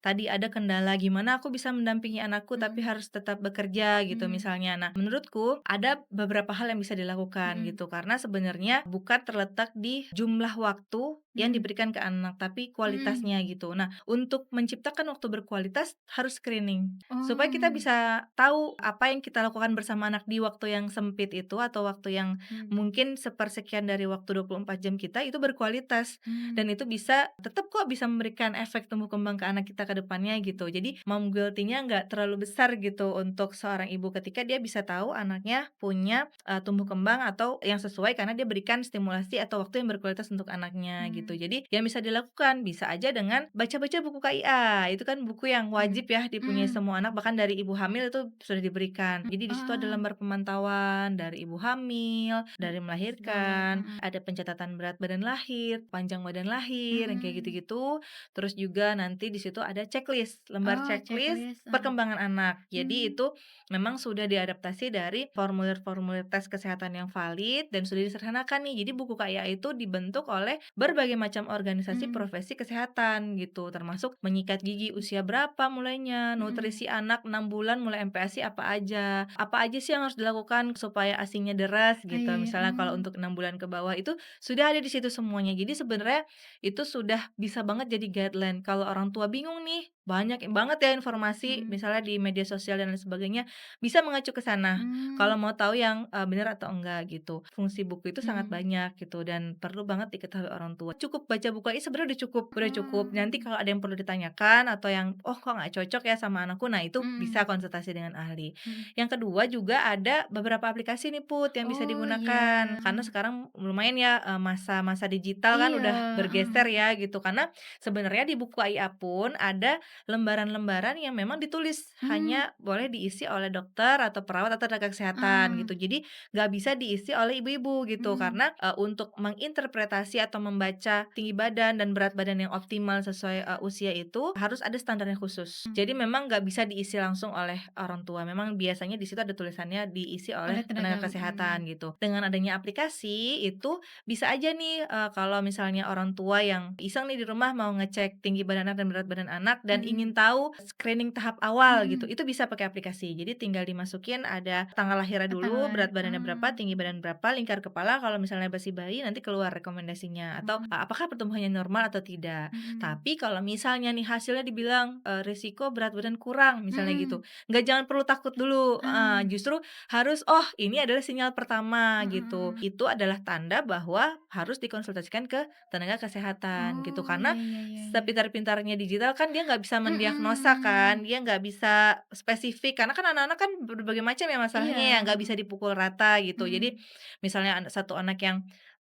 tadi ada kendala, gimana aku bisa mendampingi anakku tapi Mhm. harus tetap bekerja gitu Mmm. misalnya. Nah, menurutku ada beberapa hal yang bisa dilakukan Mhm. gitu, karena sebenarnya bukan terletak di jumlah waktu yang Mmm. diberikan ke anak, tapi Mhm. kualitasnya gitu. Nah, untuk menciptakan waktu berkualitas harus screening, supaya kita Oh. bisa tahu apa yang kita lakukan bersama anak di waktu yang sempit itu atau waktu yang Mmm. mungkin sepersekian dari waktu 24 jam kita itu berkualitas Mmm. dan itu bisa tetap kok bisa memberikan efek tumbuh kembang ke anak kita ke depannya gitu. Jadi mom guilty-nya nggak terlalu besar gitu untuk seorang ibu ketika dia bisa tahu anaknya punya, tumbuh kembang atau yang sesuai karena dia berikan stimulasi atau waktu yang berkualitas untuk anaknya gitu. Mmm. Jadi yang bisa dilakukan bisa aja dengan baca-baca buku KIA, itu kan buku yang Mhm. wajib ya dipunyai Mmm. semua anak bahkan dari ibu hamil itu sudah diberikan. Jadi di situ ada Oh. lembar pemantauan dari ibu hamil, dari Bagus banget, melahirkan, mhm. ada pencatatan berat badan lahir, panjang badan lahir, yang kayak Mmm. gitu-gitu. Terus juga nanti di situ ada checklist, lembar Oh, checklist checklist, perkembangan anak. Jadi mmm. itu memang sudah diadaptasi dari formulir-formulir tes kesehatan yang valid dan sudah disederhanakan nih. Jadi buku KIA itu dibentuk oleh berbagai macam organisasi Mmm. profesi kesehatan gitu, termasuk menyikat gigi usia berapa mulainya, Mhm. nutrisi anak 6 bulan mulai MPASI apa aja sih yang harus dilakukan supaya ASINya deras Oh, gitu. iya iya, Misalnya kalau untuk 6 bulan ke bawah itu sudah ada di situ semuanya. Jadi sebenarnya itu sudah bisa banget jadi guideline. Kalau orang tua bingung nih, banyak banget ya informasi Mhm. misalnya di media sosial dan lain sebagainya, bisa mengacu ke sana Mmm. kalau mau tahu yang, bener atau enggak gitu. Fungsi buku itu sangat Mhm. banyak gitu dan perlu banget diketahui orang tua. Cukup baca buku aja sebenarnya udah cukup. Nanti Oh. kalau ada yang perlu ditanyakan atau yang, "Oh kok nggak cocok ya sama anakku?" Nah itu bisa Mhm. konsultasi dengan ahli. Mhm. Yang kedua juga ada beberapa aplikasi nih Put, yang bisa Oh, digunakan. iya. Karena sekarang lumayan ya, masa-masa digital kan Iya, udah bergeser heeh. ya gitu. Karena sebenarnya di buku KIA pun ada lembaran-lembaran yang memang ditulis Mmm. hanya boleh diisi oleh dokter atau perawat atau tenaga kesehatan Oh. gitu. Jadi nggak bisa diisi oleh ibu-ibu gitu. Mmm. Karena, untuk menginterpretasi atau membaca tinggi badan dan berat badan yang optimal sesuai, usia itu harus ada standarnya khusus. Jadi Mmm. memang nggak bisa diisi langsung oleh orang tua. Memang biasanya di situ ada tulisannya diisi oleh Oleh tenaga, tenaga kesehatan gitu. Dengan adanya aplikasi itu bisa aja nih, kalau misalnya orang tua yang iseng nih di rumah mau ngecek tinggi badan anak dan berat badan anak dan Mhm. ingin tahu screening tahap awal gitu, Mhm. itu bisa pakai aplikasi. Jadi tinggal dimasukin ada tanggal lahirnya dulu, Tanggal berat badannya berapa, tinggi badan berapa, lingkar kepala, kalau misalnya masih bayi nanti keluar rekomendasinya atau, Oh. apakah pertumbuhannya normal atau tidak. Mhm. Tapi kalau misalnya nih hasilnya dibilang, risiko berat badan kurang misalnya Mhm. gitu, jangan perlu takut dulu, Ah. justru harus, "Oh ini adalah sinyal pertama," Heeh gitu. heeh. Itu adalah tanda bahwa harus dikonsultasikan ke tenaga kesehatan gitu. Oh, Karena iya iya iya iya. sepintar-pintarnya digital kan dia nggak bisa mendiagnosa kan, Mhm. dia nggak bisa spesifik karena kan anak-anak kan berbagai macam ya masalahnya ya, Iya, nggak bisa heeh. dipukul rata gitu. Jadi Mhm. misalnya satu anak yang,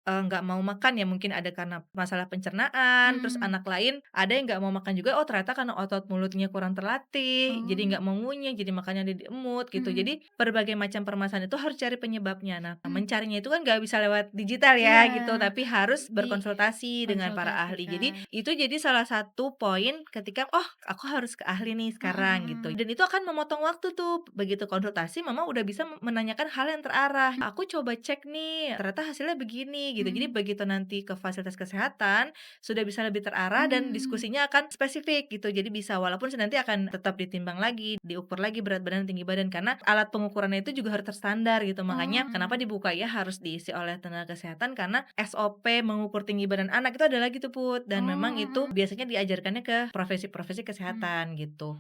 nggak mau makan ya mungkin ada karena masalah pencernaan, terus Mhm. anak lain ada yang nggak mau makan juga, oh ternyata karena otot mulutnya kurang terlatih, jadi Oh. nggak mau ngunyah, jadi makannya jadi emut gitu. Mhm. Jadi berbagai macam permasalahan itu harus cari penyebabnya. Nah, Mmm. mencarinya itu kan nggak bisa lewat digital ya Iya, gitu, tapi harus berkonsultasi dengan para ahli. Jadi dikonsultasikan. itu jadi salah satu poin ketika, "Oh aku harus ke ahli nih Heeh sekarang," gitu. heeh. Dan itu akan memotong waktu tuh. Begitu konsultasi mama udah bisa menanyakan hal yang terarah. "Aku coba cek nih, ternyata hasilnya begini," gitu. Jadi Mhm. begitu nanti ke fasilitas kesehatan, sudah bisa lebih terarah dan Mmm. diskusinya akan spesifik gitu. Jadi bisa walaupun nanti akan tetap ditimbang lagi, diukur lagi berat badan, tinggi badan, karena alat pengukurannya itu juga harus terstandar gitu. Makanya kenapa Oh. dibuka ya harus diisi oleh tenaga kesehatan karena SOP mengukur tinggi badan anak itu ada lagi tuh Put, dan Oh, memang itu heeh. biasanya diajarkannya ke profesi-profesi Mmm. kesehatan gitu.